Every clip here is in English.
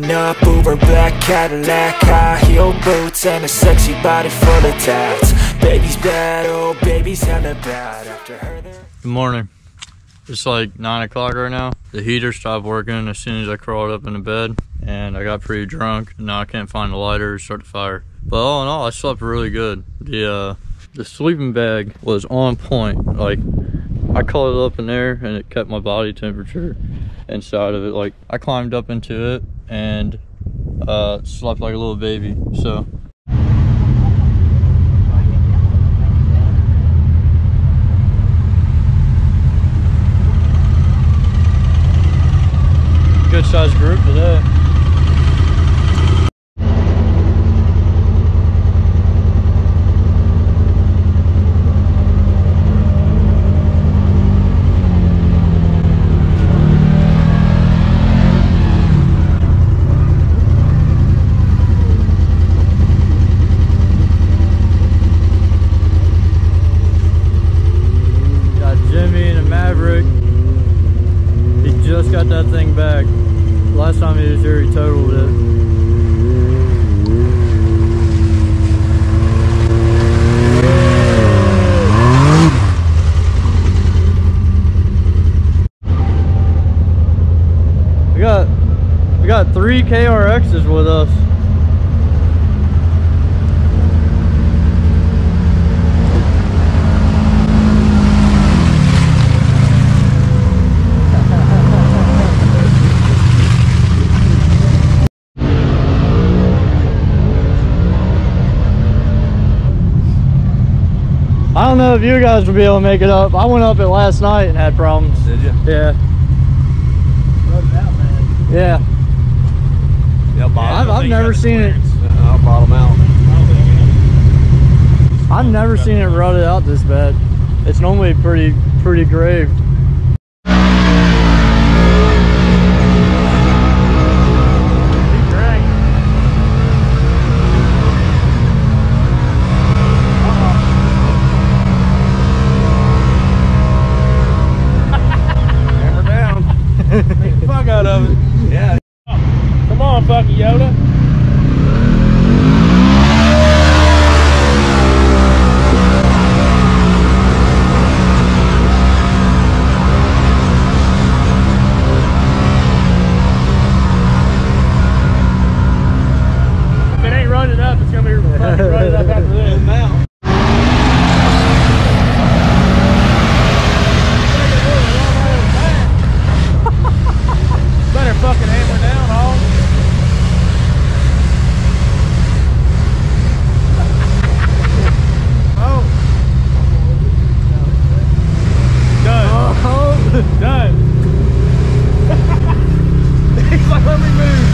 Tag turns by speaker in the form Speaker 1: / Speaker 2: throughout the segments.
Speaker 1: Pulling up, Uber black Cadillac, high heel boots and a sexy body full of tats. Baby's bad, oh baby's hella bad. After her there.
Speaker 2: Good morning. It's like 9 o'clock right now. The heater stopped working as soon as I crawled up into bed, and I got pretty drunk, and now I can't find the lighter to start the fire. But all in all, I slept really good. The sleeping bag was on point. Like, I caught it up in there and it kept my body temperature inside of it. Like, I climbed up into it and slept like a little baby. So good sized group today. Just got that thing back. Last time he was here, he totaled it. We got 3 KRXs with us. I don't know if you guys will be able to make it up. I went up it last night and had problems.
Speaker 3: Did you?
Speaker 2: Yeah.
Speaker 3: Rode it out, man.
Speaker 2: Yeah.
Speaker 3: Yeah,
Speaker 2: I've never seen it.
Speaker 3: I'll bottom out.
Speaker 2: I've never seen it rutted out this bad. It's normally pretty grave.
Speaker 3: Make the fuck out of it. Yeah. Come on, fucking Yoda. If it ain't running up, it's gonna be fucking running up after this. Now. Better fucking hammer down, hog. Oh. Done. Oh. Done. He's like, let me move.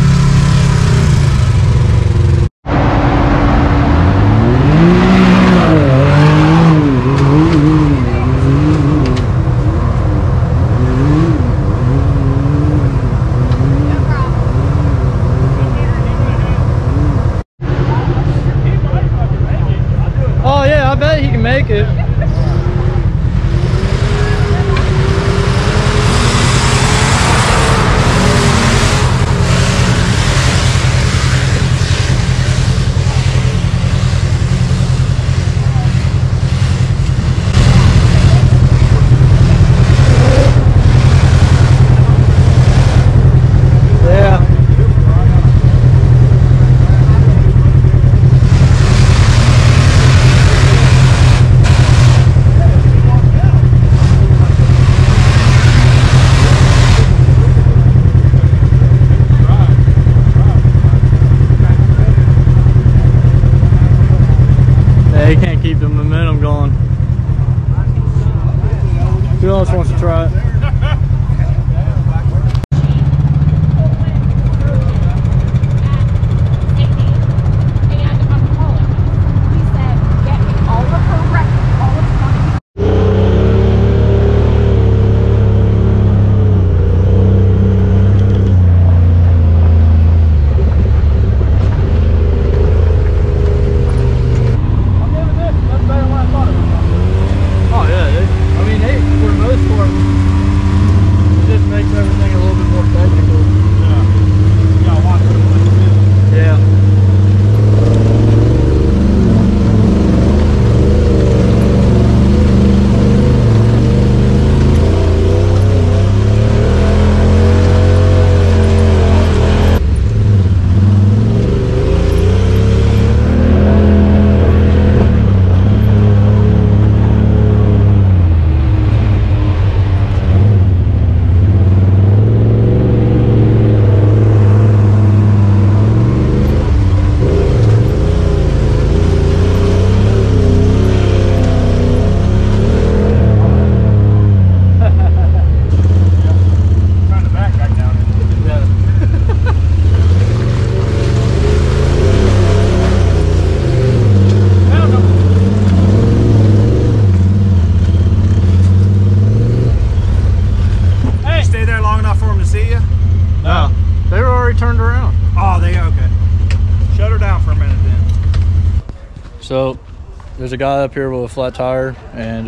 Speaker 2: Oh yeah, I bet he can make it. He can't keep the momentum going. Who else wants to try it? Oh yeah, I mean, for the most part, So there's a guy up here with a flat tire, and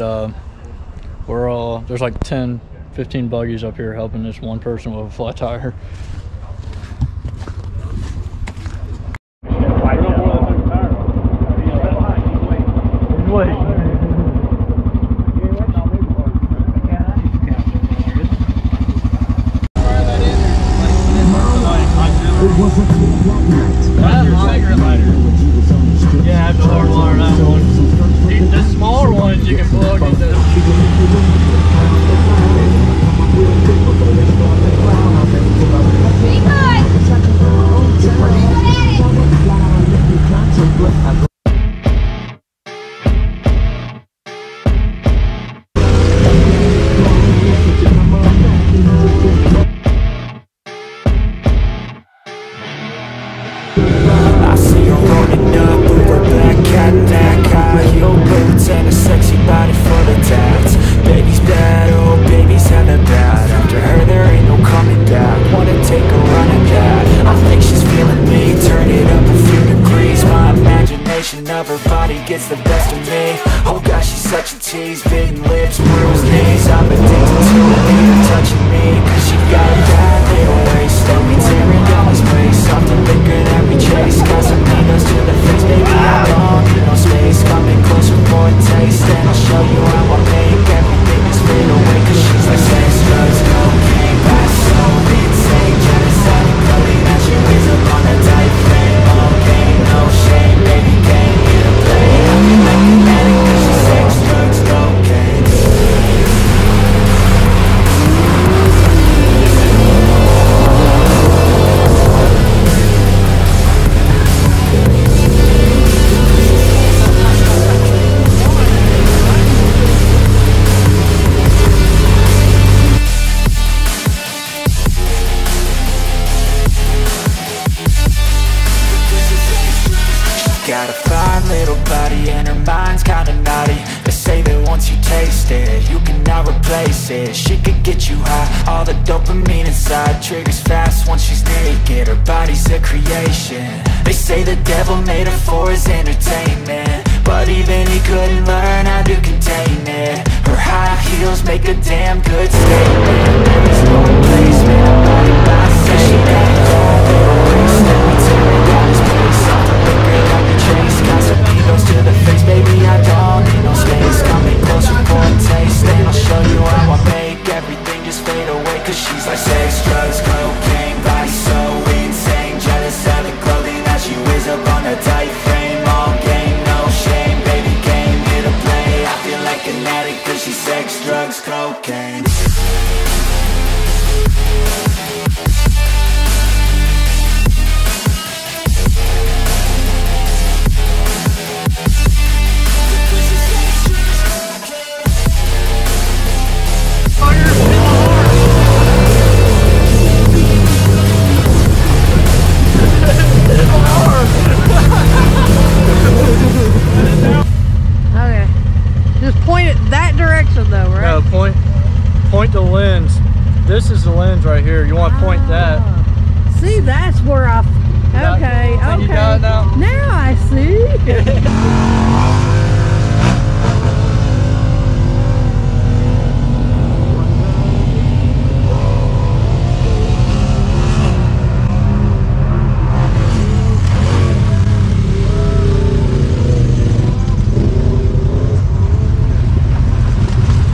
Speaker 2: there's like 10, 15 buggies up here helping this one person with a flat tire. Yeah, I have to hardwire that one. The smaller ones you can plug into.
Speaker 1: I see her rolling up with her black Cadillac, high heel boots and a sexy body full of tats. Baby's bad, oh baby's hella bad. After her there ain't no coming back. Wanna take a run at that. I think she's feeling me, turn it up a few degrees. My imagination of her body gets the best of me. Oh gosh, she's such a tease, bitten lips, bruised knees. I'm addicted to her touching me, cause she got a bad little waist. Let me tearing down this place, off the liquor that we chase. Got some needles to the face, baby, I don't need no space. Coming closer for a taste, and I'll show you how I make everything just fade away. Cause she's like sex, drugs, cocaine, fast, so insane. Genocide and clothing that she wears up on a tight frame. Okay, no shame, baby, came here to play. I feel like an addict cause she's sex, drugs, cocaine. Got a fine little body and her mind's kinda naughty. They say that once you taste it, you cannot replace it. She could get you high, all the dopamine inside triggers fast once she's naked. Her body's a creation. They say the devil made her for his entertainment, but even he couldn't learn how to contain it. Her high heels make a damn good statement. There is no replacement, her body by she got a bad little waist. Let me tear it down this place, off the liquor that we chase. Got some needles to the face, baby, I don't need no space. Coming closer for a taste, and I'll show you how I make everything just fade away. Cause she's like sex, drugs, cocaine, body so insane. Jealous of the clothing that she wears up on a tight frame. All game, no shame, baby came here to play. I feel like an addict cause she's sex, drugs, cocaine.
Speaker 4: Okay. Just point it that direction though, right?
Speaker 2: No, point the lens. This is the lens right here. You want to point that.
Speaker 4: See, that's where I... Okay, okay.
Speaker 2: You got it now?
Speaker 4: Now I see.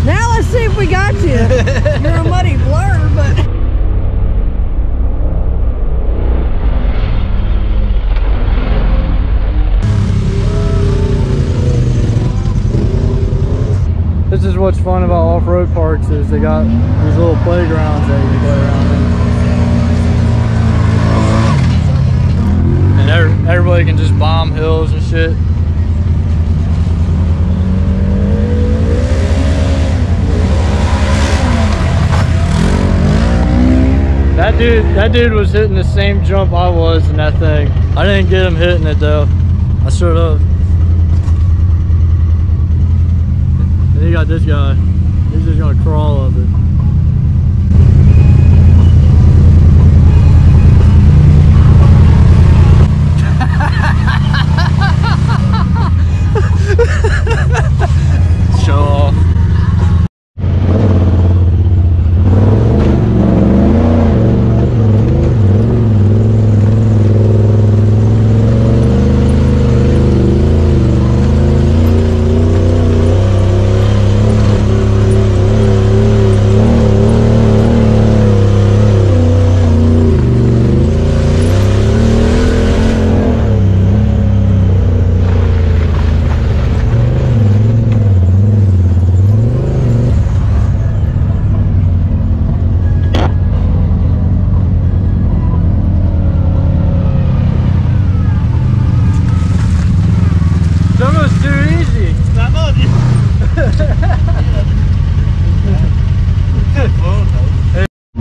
Speaker 4: Now let's see if we got you. You're a muddy blur, but...
Speaker 2: This is what's fun about off-road parks is they got these little playgrounds that you can play around in. And everybody can just bomb hills and shit. That dude was hitting the same jump I was in that thing. I didn't get him hitting it though. I showed up. And you got this guy. He's just gonna crawl up it.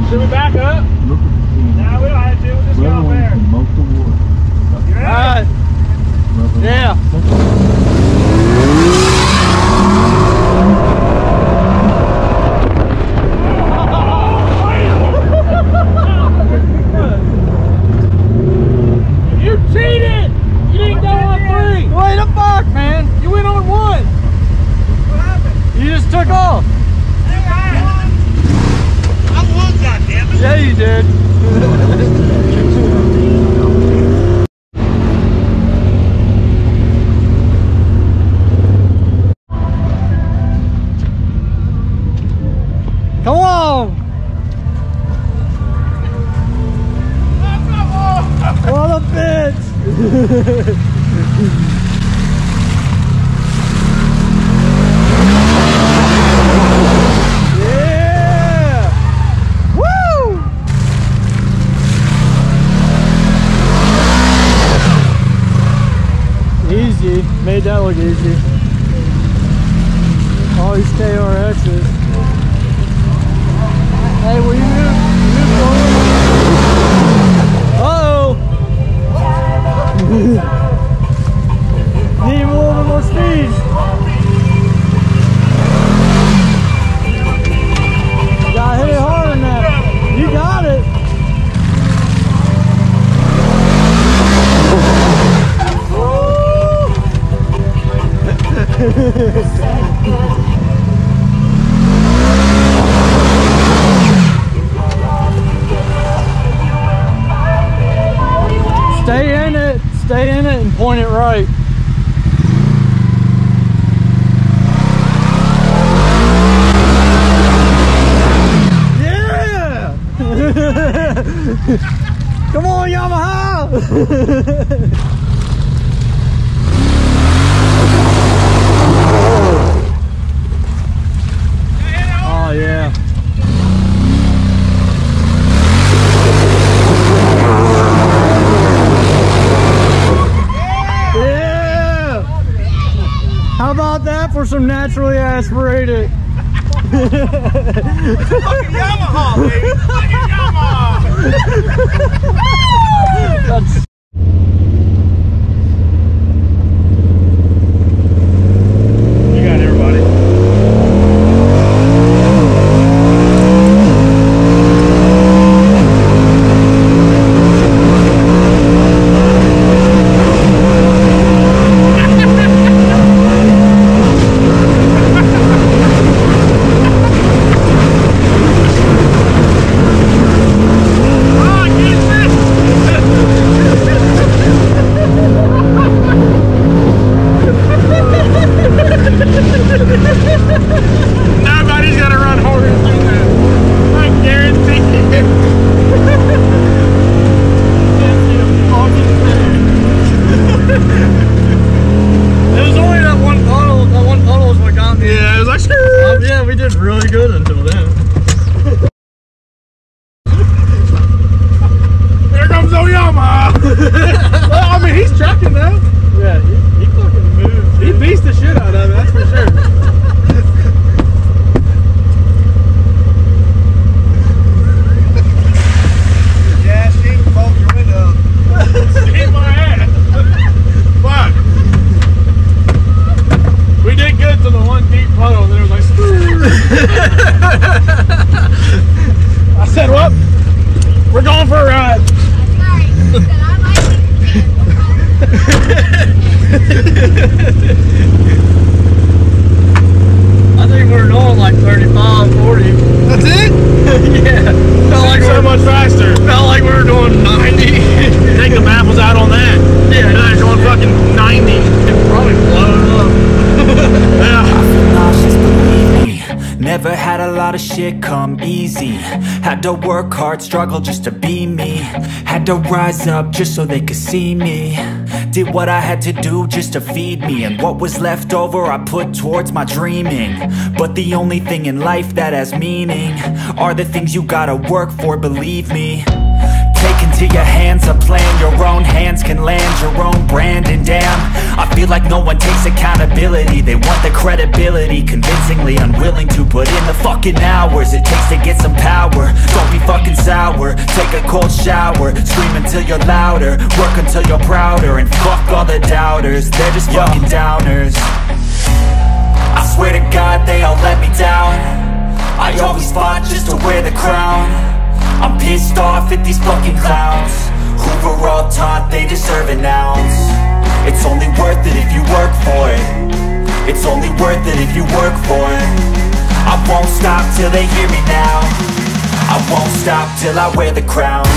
Speaker 3: Should we back up? No, we don't have to. We'll just go up there. You ready?
Speaker 2: Alright. Yeah.
Speaker 3: You cheated! You didn't go on 3!
Speaker 2: Wait the fuck, man.
Speaker 3: You went on 1! What happened?
Speaker 2: You just took off.
Speaker 3: I won, goddammit!
Speaker 2: Yeah, you did. Come on! What a bitch! Yeah! Woo! Easy. Made that look easy. All these KRXs. Hey, will you move forward? Uh-oh! Need a little bit more speed. You gotta hit it harder than that. You got it. Stay in it and point it right. Yeah! Come on, Yamaha! Oh yeah. How about that for some naturally aspirated?
Speaker 3: Fucking Yamaha, baby! Fucking Yamaha!
Speaker 2: That's
Speaker 3: You got everybody. Nobody's gonna run harder than that. I guarantee it.
Speaker 2: It was only that one puddle. That one puddle is what got me.
Speaker 3: Yeah, it was like
Speaker 2: Yeah, we did really good until then.
Speaker 3: There comes Oyama. Well, I mean, he's trucking though.
Speaker 2: Yeah, he fucking moved.
Speaker 3: He beats the shit out of it, that's for sure.
Speaker 5: Yeah, she can fold your window.
Speaker 3: Hit my ass. Fuck. We did good to the one deep puddle, and then it was like, I said, well, we're going for a ride.
Speaker 2: I think we're going like 35, 40.
Speaker 3: That's it?
Speaker 2: Yeah. Felt like
Speaker 3: So
Speaker 2: we're
Speaker 3: much faster.
Speaker 2: Felt like we were doing 90.
Speaker 3: Take the map was out on that.
Speaker 2: Yeah,
Speaker 3: They're going fucking 90.
Speaker 2: It's probably blowing up.
Speaker 3: Yeah.
Speaker 1: I feel nauseous, believe me. Never had a lot of shit come easy. Had to work hard, struggle just to be me. Had to rise up just so they could see me. Did what I had to do just to feed me. And what was left over I put towards my dreaming. But the only thing in life that has meaning are the things you gotta work for, believe me. Take into your hands a plan, your own hands can land your own brand. And damn, I feel like no one takes accountability. They want the credibility, convincingly unwilling to put in the fucking hours it takes to get some power. Don't be fucking sour, take a cold shower, scream until you're louder, work until you're prouder, and fuck all the doubters, they're just fucking downers. I swear to God they all let me down. I always fought just to wear the crown. I'm pissed off at these fucking clowns who were all taught they deserve an ounce. It's only worth it if you work for it. It's only worth it if you work for it. I won't stop till they hear me now. I won't stop till I wear the crown.